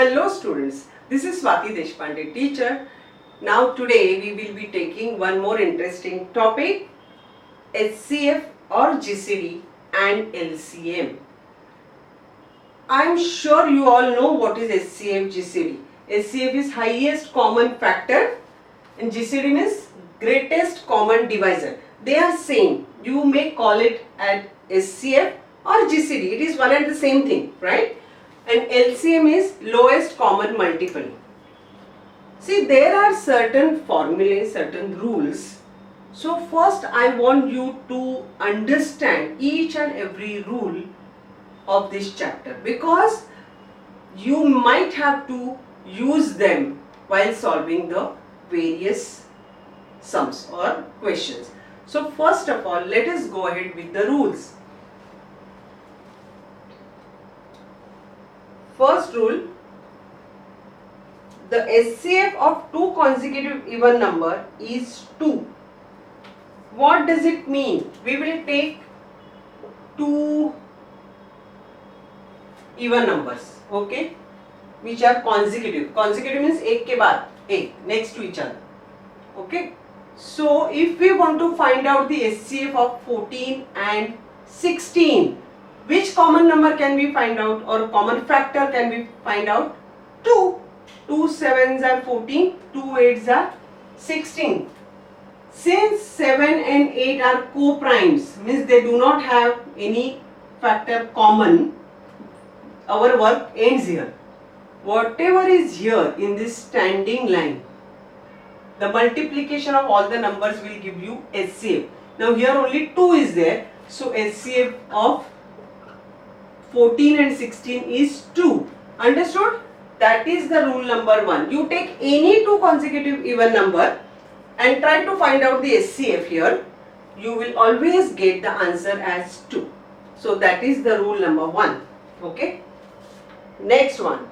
Hello students, this is Swati Deshpande, teacher. Now today we will be taking one more interesting topic, HCF or GCD and LCM. I am sure you all know what is HCF, GCD. HCF is highest common factor and GCD means greatest common divisor. They are same. You may call it as HCF or GCD. It is one and the same thing, right? And LCM is lowest common multiple. See, there are certain formulas, certain rules. So first I want you to understand each and every rule of this chapter, because you might have to use them while solving the various sums or questions. So first of all, let us go ahead with the rules. First rule, the HCF of two consecutive even number is 2. What does it mean? We will take two even numbers, okay, which are consecutive. Consecutive means एक के बाद एक, next to each other, okay. So if we want to find out the HCF of 14 and 16, which common number can we find out, or common factor can we find out? 2. 2 sevens are 14, 2 eights are 16. Since 7 and 8 are co-primes, means they do not have any factor common, our work ends here. Whatever is here in this standing line, the multiplication of all the numbers will give you HCF. Now here only 2 is there, so HCF of 14 and 16 is 2. Understood? That is the rule number 1. You take any two consecutive even number and try to find out the HCF here. You will always get the answer as 2. So that is the rule number 1. Okay. Next one.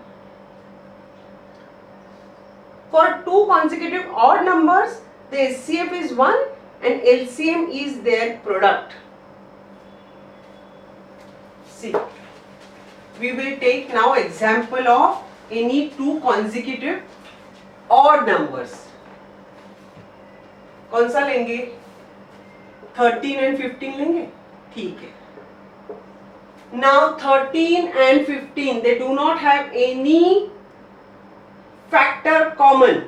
For two consecutive odd numbers, the HCF is 1 and LCM is their product. See. We will take now example of any two consecutive odd numbers. कौन सा लेंगे? 13 and 15 लेंगे? ठीक है. Now 13 and 15, they do not have any factor common.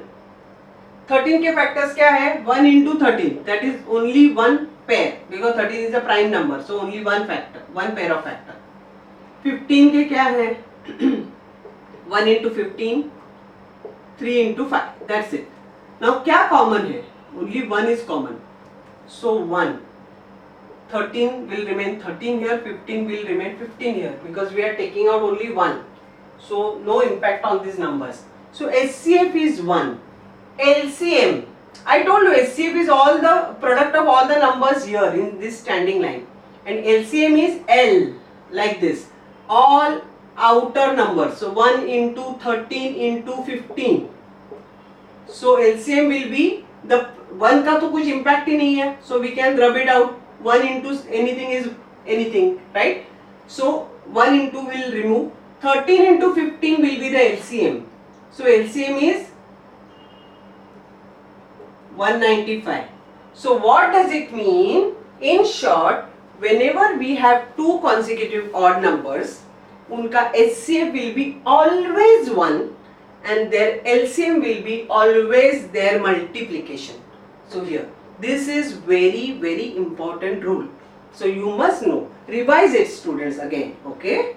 13 के factors क्या है? 1 into 13. That is only one pair, because 13 is a prime number, so only one factor, one pair of factor. 15 के क्या है? 1 into 15, 3 into 5. That's it. Now क्या common है? Only 1 is common. So 1. 13 will remain 13 here, 15 will remain 15 here, because we are taking out only 1. So no impact on these numbers. So HCF is 1. LCM. I told you HCF is all the product of all the numbers here in this standing line. And LCM is L, like this. All outer numbers, so 1 into 13 into 15. So LCM will be the 1 का तो कुछ impact ही नहीं है, so we can rub it out. 1 into anything is anything, right? So 1 into will remove. 13 into 15 will be the LCM. So LCM is 195. So what does it mean? In short, whenever we have two consecutive odd numbers, उनका HCF will be always 1 and their LCM will be always their multiplication. So here, this is very important rule. So you must know. Revise it, students, again. Okay?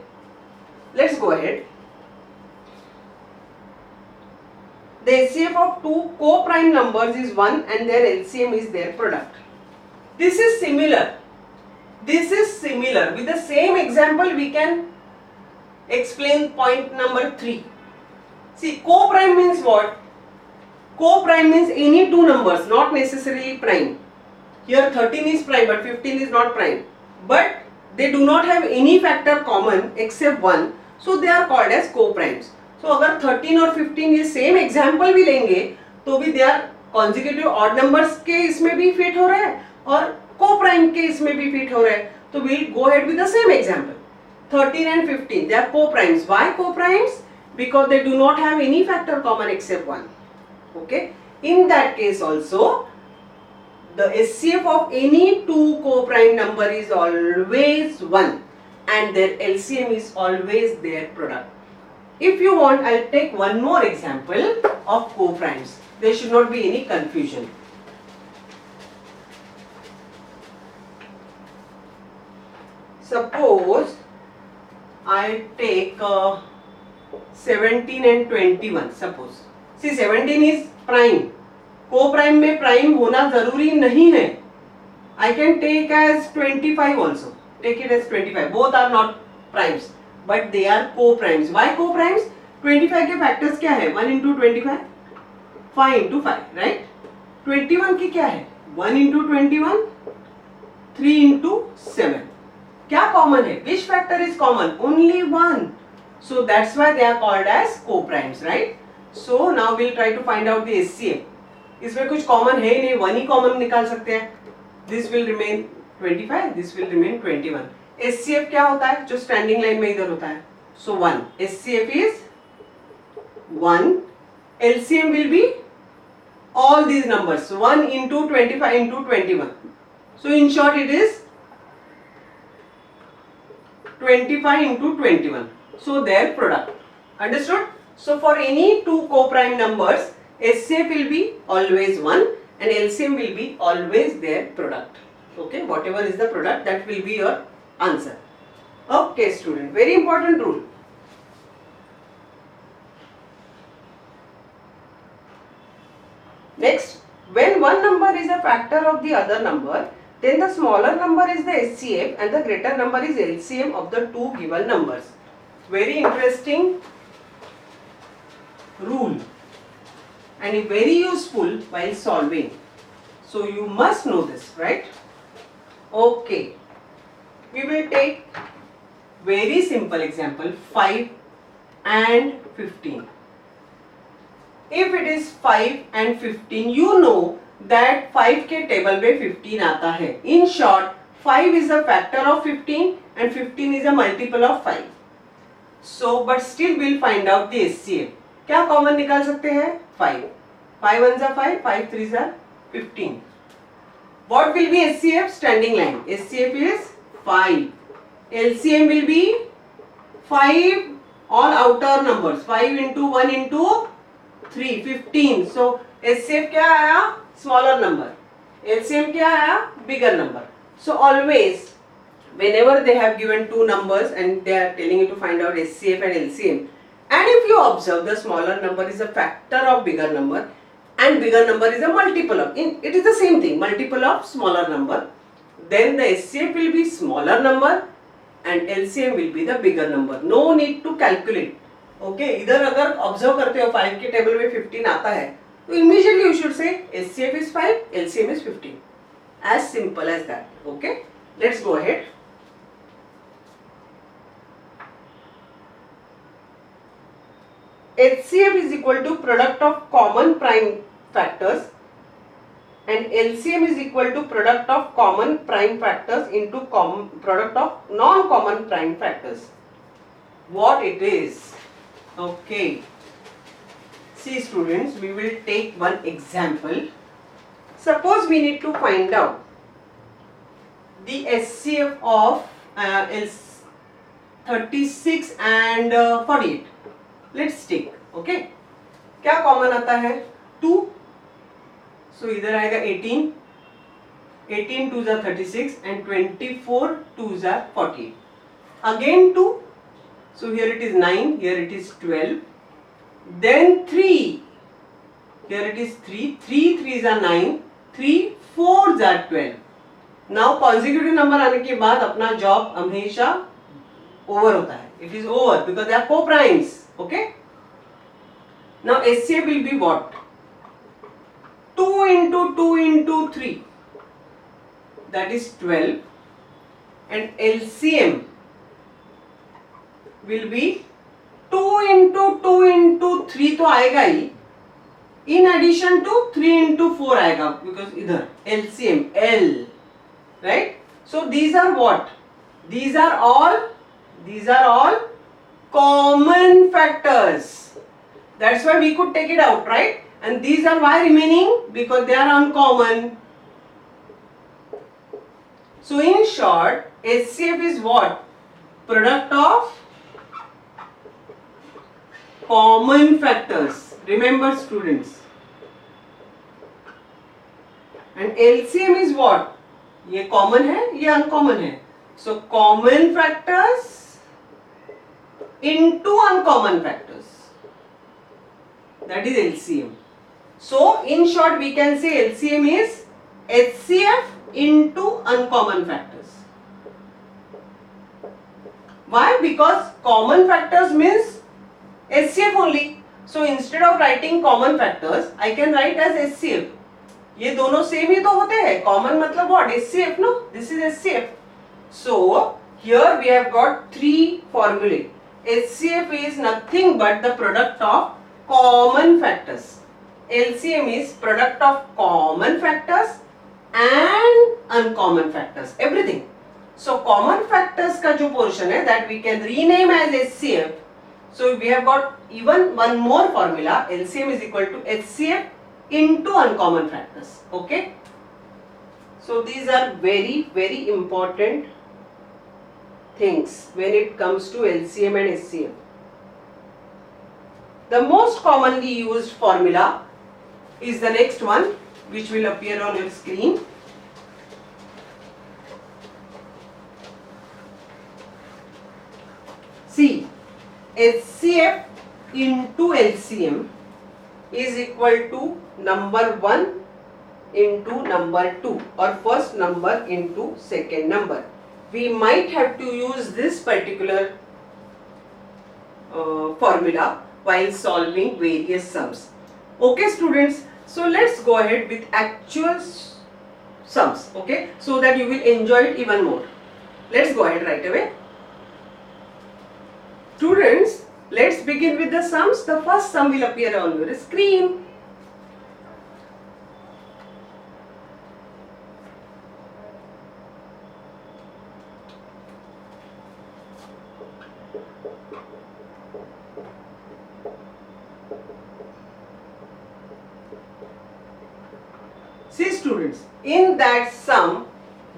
Let's go ahead. The HCF of two co-prime numbers is 1 and their LCM is their product. This is similar. This is similar. With the same example, we can explain point number 3. See, co-prime means what? Co-prime means any two numbers, not necessarily prime. Here 13 is prime but 15 is not prime. But they do not have any factor common except 1. So they are called as co-primes. So अगर 13 और 15 ये same example भी लेंगे तो भी they are consecutive odd numbers के इसमें भी fit हो रहा है और co-prime के इसमें भी fit हो रहा है. So we'll go ahead with the same example. 13 and 15, they are co-primes. Why co-primes? because they do not have any factor common except 1. Okay, in that case also the SCF of any two co-prime number is always 1 and their LCM is always their product. If you want, I'll take one more example of co-primes. There should not be any confusion. Suppose I take 17 and 21. Suppose, see 17 is prime. Co-prime में prime होना जरूरी नहीं है. I can take as 25 also. Take it as 25. Both are not primes, but they are co-primes. Why co-primes? 25 के factors क्या है? 1 into 25, 5 into 5, right? 21 की क्या है? 1 into 21, 3 into 7. क्या common है? Which factor is common? Only 1. So that's why they are called as co-primes, right? So now we'll try to find out the SCF. इसमें कुछ कॉमन है ही नहीं, 1 ही कॉमन निकाल सकते हैं. This will remain 25, this will remain 21. SCF क्या होता है जो स्टैंडिंग लाइन में इधर होता है? सो 1. SCF is 1. LCM will be all these numbers, 1 into 25 into 21. So in short it is 25 into 21. So their product. Understood? So for any two co-prime numbers, SCF will be always 1 and LCM will be always their product. Okay, whatever is the product, that will be your answer. Okay student, very important rule. Next, when one number is a factor of the other number, then the smaller number is the SCF and the greater number is LCM of the two given numbers. Very interesting rule and very useful while solving. So you must know this, right? Okay, we will take very simple example, 5 and 15. If it is 5 and 15, you know that 5 के table में 15 आता है. In short, 5 is a factor of 15 and 15 is a multiple of 5. So, but still we'll find out the SCF. क्या common निकाल सकते हैं? 5. 5 1s are 5, 5 3s are 15. What will be SCF? Standing line. SCF is 5. LCM will be 5 all outer numbers. 5 into 1 into 3, 15. So SCF क्या आया? Smaller number. LCM क्या आया? Bigger number. So always, whenever they have given two numbers and they are telling you to find out SCF and LCM, and if you observe the smaller number is a factor of bigger number and bigger number is a multiple of, it is the same thing, multiple of smaller number, then the SCF will be smaller number and LCM will be the bigger number. No need to calculate. Okay, इधर अगर observe करते हो 5 के table में 15 आता है तो immediately you should say SCF is 5, LCM is 15. As simple as that. Okay, let's go ahead. HCF is equal to product of common prime factors and LCM is equal to product of common prime factors into product of non-common prime factors. What it is? Okay. See students, we will take one example. Suppose we need to find out the SCF of 36 and 48. Let's take. Okay. क्या common आता है? 2. So इधर आएगा 18. 18 2s are 36 and 24 2s are 48. Again 2. So here it is 9. Here it is 12. Then 3. Here it is 3. 3 3s are 9. 3 4s are 12. Now consecutive number आने के बाद अपना job हमेशा ओवर होता है. It is over because they are co-primes. Okay. Now SCF will be what? 2 into 2 into 3. That is 12. And LCM will be 2 into 2 into 3 तो आएगा ही. In addition to 3 into 4 आएगा because इधर LCM L, right? So these are what? These are all common factors. That's why we could take it out, right? And these are why remaining? Because they are uncommon. So in short, HCF is what? Product of common factors. Remember students. And LCM is what? ये common है, ये uncommon है. So common factors into uncommon factors. That is LCM. So in short we can say LCM is HCF into uncommon factors. Why? Because common factors means HCF only. So instead of writing common factors, I can write as HCF. ये दोनों same ही तो होते हैं. Common मतलब what? HCF, no? This is HCF. So here we have got three formulae. HCF is nothing but the product of common factors. LCM is product of common factors and uncommon factors. Everything. So common factors का जो portion है that we can rename as HCF. So we have got even one more formula. LCM is equal to HCF into uncommon factors. Okay. So these are very, very important things when it comes to LCM and HCF. The most commonly used formula is the next one, which will appear on your screen. See, HCF into LCM is equal to number 1 into number 2 or first number into second number. We might have to use this particular formula while solving various sums. Okay students, so let's go ahead with actual sums, okay, so that you will enjoy it even more. Let's go ahead right away. Students, let's begin with the sums. The first sum will appear on your screen. See students, in that sum,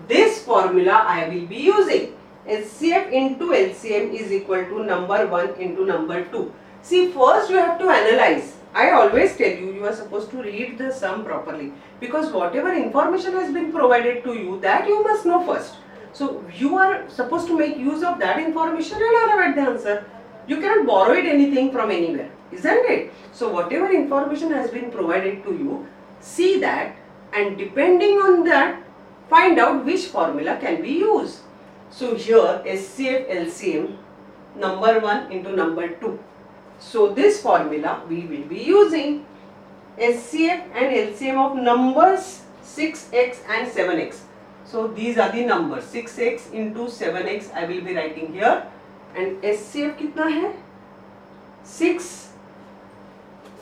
this formula I will be using. HCF into LCM is equal to number 1 into number 2. See, first you have to analyze. I always tell you, you are supposed to read the sum properly, because whatever information has been provided to you, that you must know first. So you are supposed to make use of that information and arrive at the answer. You cannot borrow it anything from anywhere, isn't it? So whatever information has been provided to you, see that, and depending on that, find out which formula can be used. So here HCF LCM number 1 into number 2. So this formula we will be using HCF and LCM of numbers 6x and 7x. So these are the numbers 6x into 7x I will be writing here, and HCF कितना है 6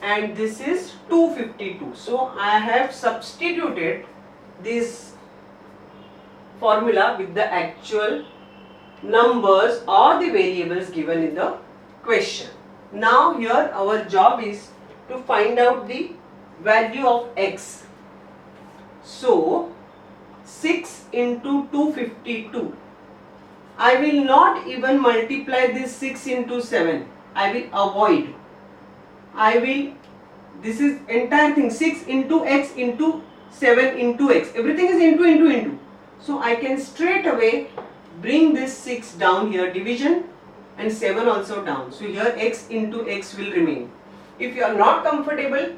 and this is 252. So I have substituted this formula with the actual numbers or the variables given in the question. Now here our job is to find out the value of x. So 6 into 252. I will not even multiply this 6 into 7. I will avoid. This is entire thing 6 into x into 7 into x. Everything is into. So I can straight away bring this 6 down here, division, and 7 also down. So here x into x will remain. If you are not comfortable,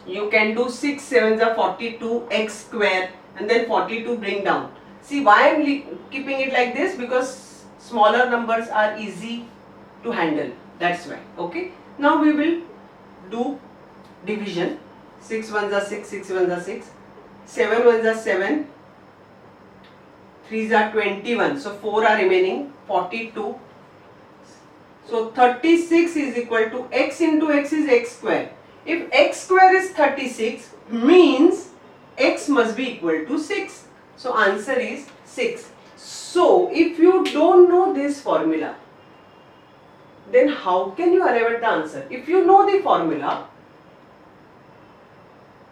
you can do 6 7s are 42 x square and then 42 bring down. See why I am keeping it like this, because smaller numbers are easy to handle. That's why. Okay. Now we will do division. 6 1s are 6, 6 1s are 6, 7 1s are 7. 3s are 21, so 4 are remaining, 42. So 36 is equal to x into x is x square. If x square is 36, means x must be equal to 6. So answer is 6. So if you don't know this formula, then how can you arrive at the answer? If you know the formula,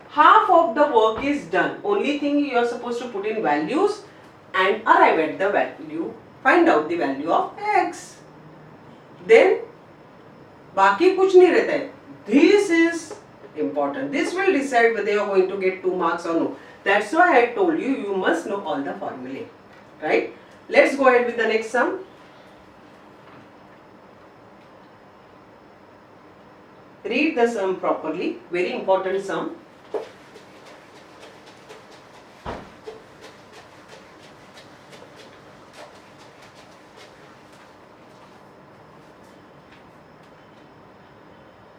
half of the work is done. Only thing you are supposed to put in values and arrive at the value, find out the value of x. Then बाकी कुछ नहीं रहता है. This is important. This will decide whether you are going to get 2 marks or no. That's why I told you, you must know all the formulae, right? Let's go ahead with the next sum. Read the sum properly. Very important sum.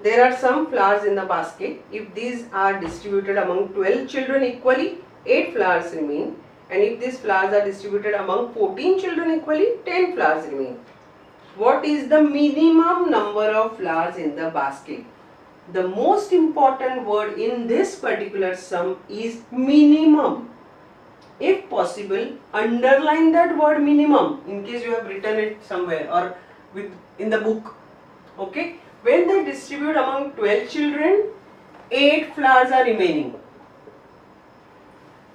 There are some flowers in the basket. If these are distributed among 12 children equally, 8 flowers remain. And if these flowers are distributed among 14 children equally, 10 flowers remain. What is the minimum number of flowers in the basket? The most important word in this particular sum is minimum. If possible, underline that word minimum in case you have written it somewhere or in the book. Okay? When they distribute among 12 children, 8 flowers are remaining.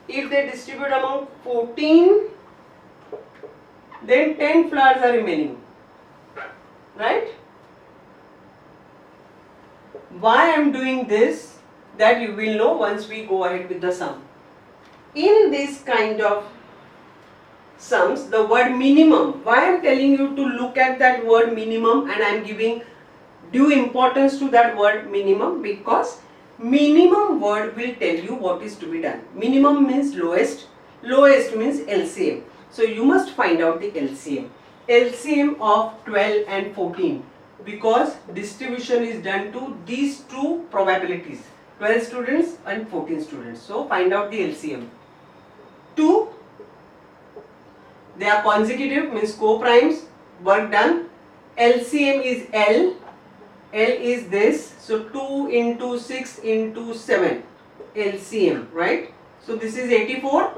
If they distribute among 14, then 10 flowers are remaining. Right? Why I am doing this, that you will know once we go ahead with the sum. In this kind of sums, the word minimum, why I am telling you to look at that word minimum and I am giving due importance to that word minimum, because minimum word will tell you what is to be done. Minimum means lowest, lowest means LCM. So you must find out the LCM. LCM of 12 and 14, because distribution is done to these two probabilities, 12 students and 14 students. So find out the LCM. 2, they are consecutive, means co-primes, work done. LCM is L. L is this, so 2 into 6 into 7, LCM, right? So this is 84,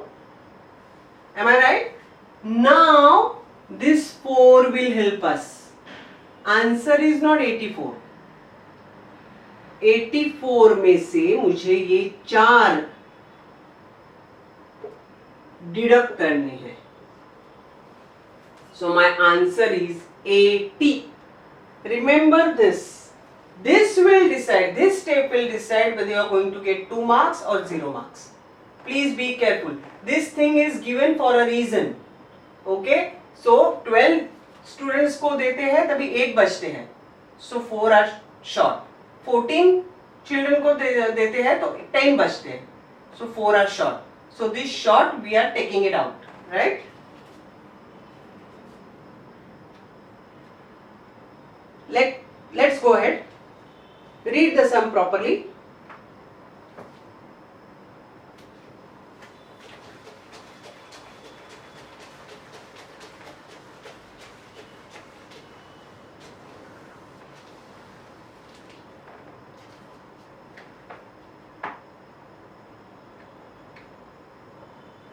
am I right? Now this 4 will help us. Answer is not 84. 84 में से मुझे ये 4 deduct करने हैं. So my answer is 80. Remember this. This will decide, this step will decide whether you are going to get 2 marks or 0 marks. Please be careful. This thing is given for a reason. Okay? So 12 students को देते हैं तभी 1 बचते हैं. So 4 are short. 14 children को देते हैं तो 10 बचते हैं. So 4 are short. So this short we are taking it out. Right? Let's go ahead. Read the sum properly.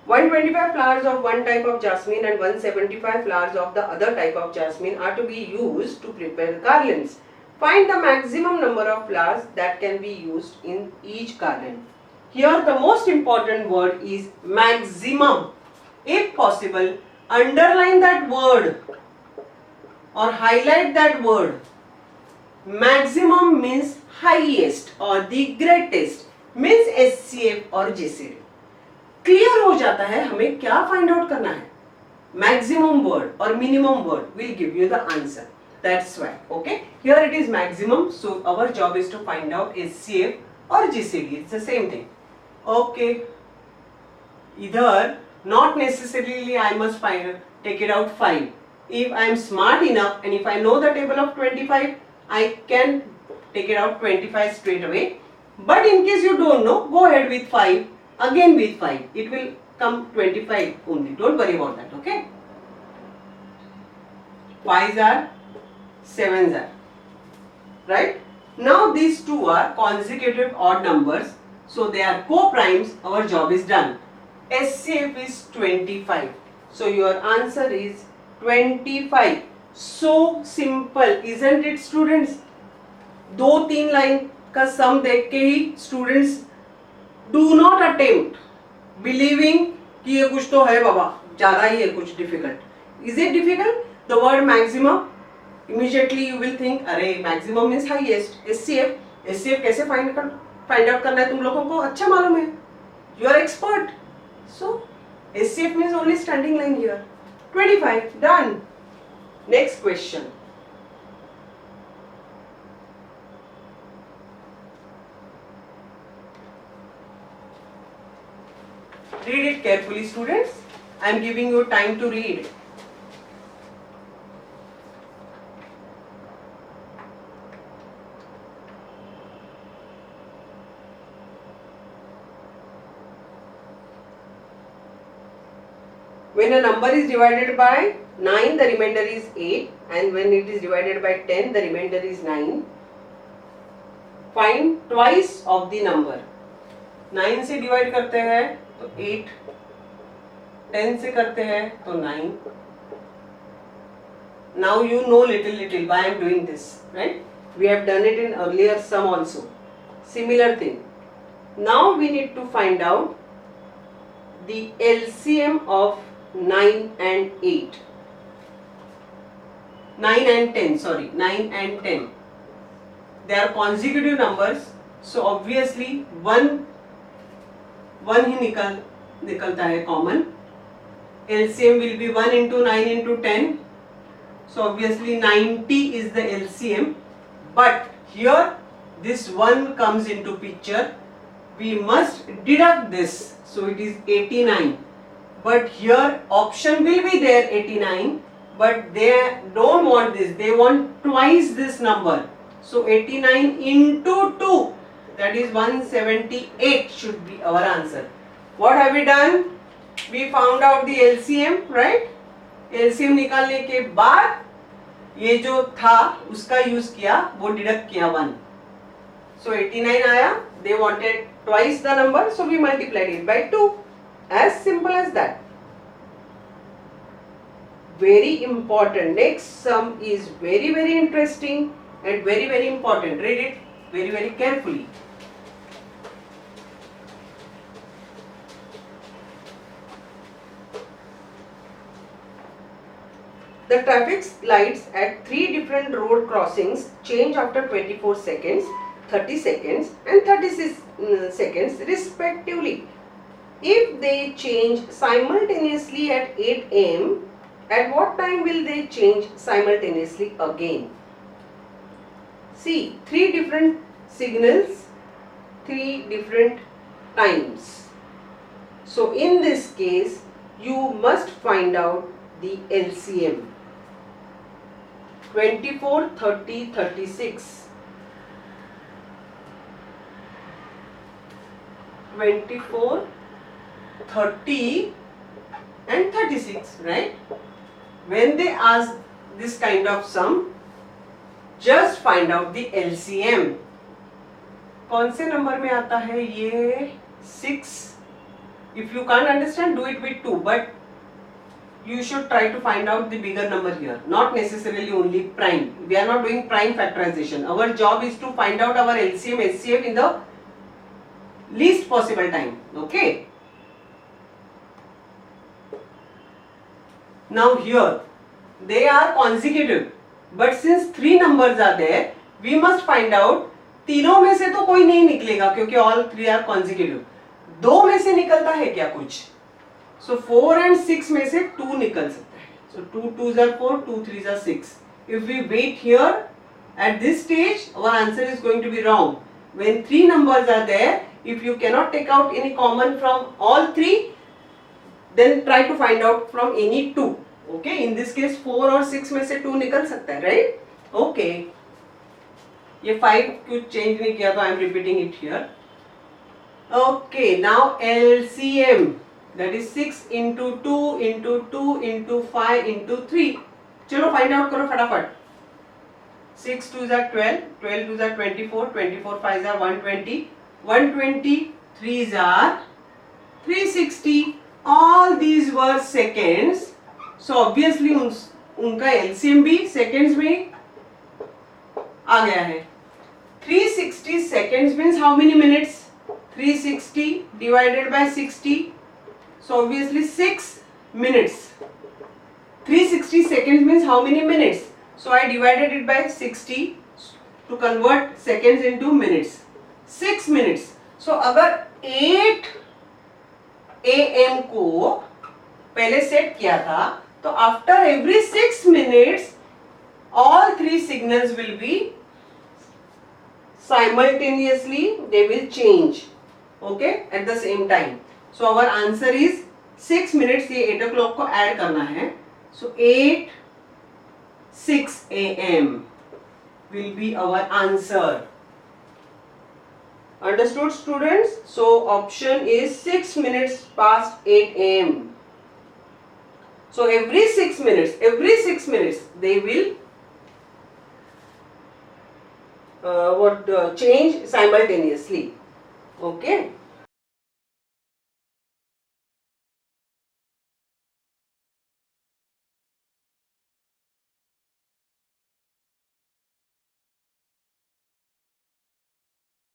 "125 flowers of one type of jasmine and 175 flowers of the other type of jasmine are to be used to prepare garlands. Find the maximum number of flowers that can be used in each garland." Here the most important word is maximum. If possible, underline that word or highlight that word. Maximum means highest or the greatest, means SCF or GCD. Clear हो जाता है हमें क्या find out करना है. Maximum word और minimum word will give you the answer. That's why. Okay, here it is maximum, so our job is to find out HCF और GCD. It's the same thing. Okay, इधर not necessarily I must take it out 5. If I am smart enough and if I know the table of 25, I can take it out 25 straight away. But in case you don't know, go ahead with 5. Again with 5, it will come 25 only. Don't worry about that. Okay, 5s are, 7s are, right? Now these two are consecutive odd numbers, so they are co-primes. Our job is done. SCF is 25, so your answer is 25. So simple, isn't it students? 2-3 line का sum देख के ही students do not attempt believing कि ये कुछ तो है बाबा, ज्यादा ही है कुछ difficult. Is it difficult? The word maximum, immediately you will think अरे मैक्सिमम मींस हाईएस्ट. एचसीएफ कैसे फाइंड आउट करना है तुम लोगों को अच्छा मालूम है, you are expert. So HCF means only standing line here. 25 done. Next question. Read it carefully, students. I am giving you time to read. When a number is divided by 9, the remainder is 8, and when it is divided by 10, the remainder is 9. Find twice of the number. 9 से divide करते हैं तो 8, 10 से करते हैं तो 9. Now you know little why I am doing this, right? We have done it in earlier sum also. Similar thing. Now we need to find out the LCM of 9 and 8. 9 and 10, sorry, 9 and 10. They are consecutive numbers, so obviously one ही निकलता है common. LCM will be 1 into 9 into 10, so obviously 90 is the LCM. But here this 1 comes into picture, we must deduct this, so it is 89. But here option will be there 89, but they don't want this, they want twice this number. So 89 into 2, that is 178 should be our answer. What have we done? We found out the LCM, right? LCM निकालने के बाद ये जो था उसका use किया, वो deduct किया 1. So 89 आया, they wanted twice the number, so we multiplied it by 2. As simple as that. Very important. Next sum is very interesting and very important. Read it very carefully. The traffic lights at 3 different road crossings change after 24 seconds, 30 seconds and 36 seconds respectively. If they change simultaneously at 8 am, at what time will they change simultaneously again? See, 3 different signals, 3 different times. So in this case, you must find out the LCM. 24, 30, 36. 24, 30 and 36, right? When they ask this kind of sum, just find out the LCM. कौन से number में आता है ये? 6. If you can't understand, do it with 2, but you should try to find out the bigger number here, not necessarily only prime. We are not doing prime factorization. Our job is to find out our LCM, HCF in the least possible time. Okay. Now here they are consecutive, but since 3 numbers are there, we must find out. तीनों में से तो कोई नहीं निकलेगा क्योंकि all 3 are consecutive. 2 में से निकलता है क्या कुछ? So 4 and 6 में से 2 निकल सकता है. So 2 2s are 4, 2 3s are 6. If we wait here at this stage, our answer is going to be wrong. When 3 numbers are there, if you cannot take out any common from all 3, then try to find out from any 2. Okay, in this case 4 और 6 में से 2 निकल सकता है, right? Okay. ये 5 कुछ change नहीं किया तो I am repeating it here. Okay, now LCM. That is 6 into 2 into 2 into 5 into 3. चलो find out करो फटाफट. 6 2s are 12, 12 2s are 24, 24 5s are 120, 120 3s are 360. All these were seconds. So obviously उनका LCM भी seconds में आ गया है. 360 seconds means how many minutes? 360 divided by 60, so obviously 6 minutes. 360 seconds means how many minutes? So I divided it by 60 to convert seconds into minutes. 6 minutes. So अगर 8 AM को पहले set किया था, तो after every 6 minutes all three signals will be simultaneously, they will change, okay, at the same time. So our answer is 6 minutes. ये 8 o'clock को add करना है. So 8:06 AM will be our answer. Understood, students? So option is 6 minutes past 8 AM. So every 6 minutes they will change simultaneously. Okay.